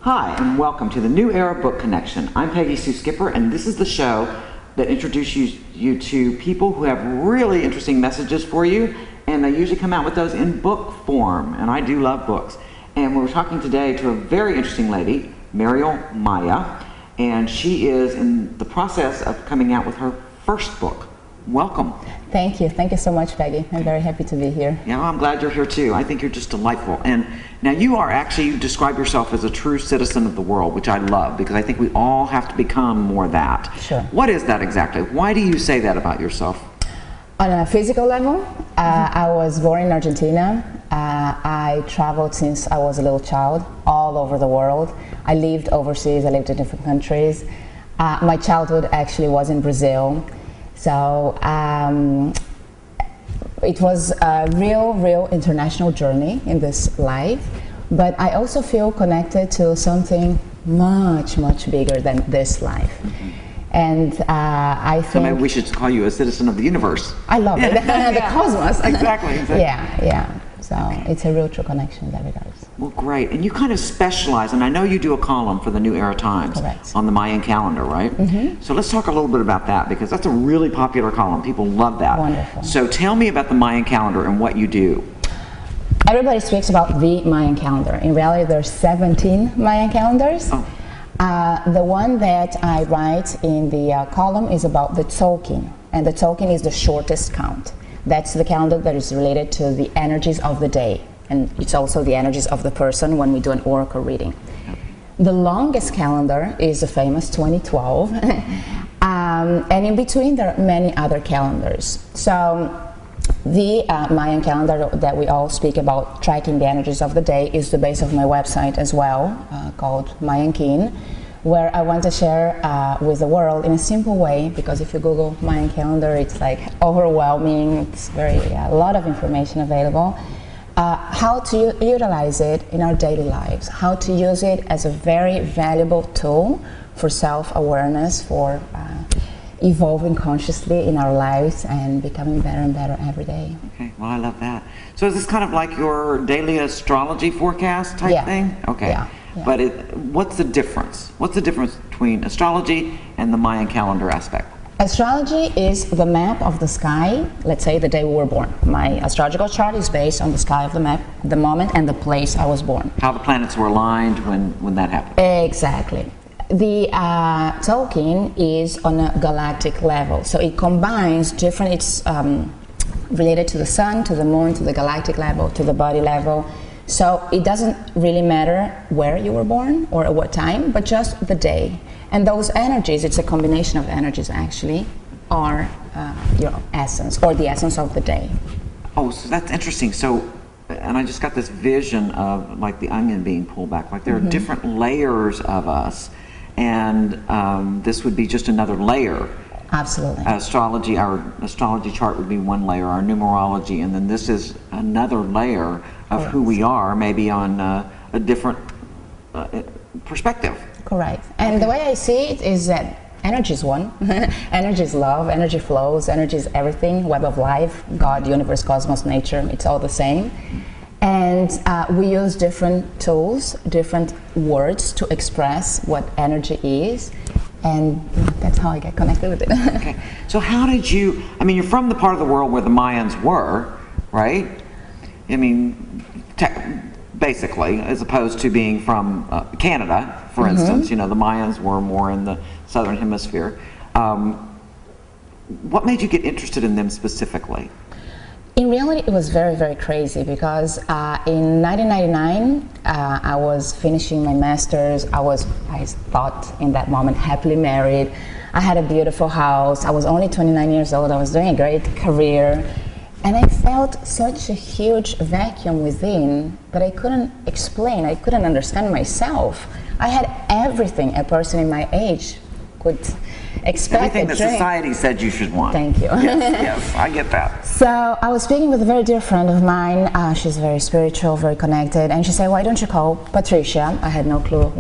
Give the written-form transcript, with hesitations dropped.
Hi, and welcome to the New Era Book Connection. I'm Peggy Sue Skipper, and this is the show that introduces you to people who have really interesting messages for you, and they usually come out with those in book form, and I do love books. And we're talking today to a very interesting lady, MARIELA, and she is in the process of coming out with her first book. Welcome. Thank you. Thank you so much, Peggy. I'm very happy to be here. Yeah, well, I'm glad you're here too. I think you're just delightful. And now you describe yourself as a true citizen of the world, which I love because I think we all have to become more that. Sure. What is that exactly? Why do you say that about yourself? On a physical level, I was born in Argentina. I traveled since I was a little child all over the world. I lived overseas. I lived in different countries. My childhood actually was in Brazil. So it was a real international journey in this life, but I also feel connected to something much bigger than this life. And I think... So maybe we should call you a citizen of the universe. I love it, the cosmos. Exactly. Yeah. So it's a real true connection in that regards. Well, great. And you kind of specialize, and I know you do a column for the New Era Times. Correct. On the Mayan calendar, right? Mm-hmm. So let's talk a little bit about that because that's a really popular column. People love that. Wonderful. So tell me about the Mayan calendar and what you do. Everybody speaks about the Mayan calendar. In reality, there's 17 Mayan calendars. Oh. The one that I write in the column is about the Tzolk'in, and the Tzolk'in is the shortest count. That's the calendar that is related to the energies of the day, and it's also the energies of the person when we do an oracle reading. The longest calendar is the famous 2012, and in between there are many other calendars. So the Mayan calendar that we all speak about, tracking the energies of the day, is the base of my website as well, called Mayan Kin, where I want to share with the world in a simple way, because if you Google Mayan calendar, it's like overwhelming. It's a lot of information available. How to utilize it in our daily lives, how to use it as a very valuable tool for self-awareness, for evolving consciously in our lives and becoming better and better every day. Okay, well, I love that. So is this kind of like your daily astrology forecast type thing? Okay. Yeah. But what's the difference? What's the difference between astrology and the Mayan calendar aspect? Astrology is the map of the sky, let's say the day we were born. My astrological chart is based on the sky of the map, the moment and the place I was born. How the planets were aligned when that happened. Exactly. The Tzolk'in is on a galactic level, so it combines different, it's related to the sun, to the moon, to the galactic level, to the body level. So it doesn't really matter where you were born or at what time, but just the day. And those energies, it's a combination of energies actually, are your essence, or the essence of the day. Oh, so that's interesting. So, and I just got this vision of like the onion being pulled back, like there are different layers of us, and this would be just another layer. Absolutely. Astrology, our astrology chart would be one layer, our numerology, and then this is another layer of who we are, maybe on a different perspective. Correct. And the way I see it is that energy is one. Energy is love, energy flows, energy is everything, web of life, God, universe, cosmos, nature, it's all the same. And we use different tools, different words to express what energy is. And that's how I get connected with it. Okay. So how did you, I mean, you're from the part of the world where the Mayans were, right? I mean, basically, as opposed to being from Canada, for instance, you know, the Mayans were more in the southern hemisphere. What made you get interested in them specifically? In reality, it was very crazy because in 1999, I was finishing my master's. I thought in that moment, happily married. I had a beautiful house. I was only 29 years old. I was doing a great career. And I felt such a huge vacuum within that I couldn't explain. I couldn't understand myself. I had everything a person in my age could expect. Everything that society said you should want. Thank you. Yes, I get that. So I was speaking with a very dear friend of mine. She's very spiritual, very connected. And she said, why don't you call Patricia? I had no clue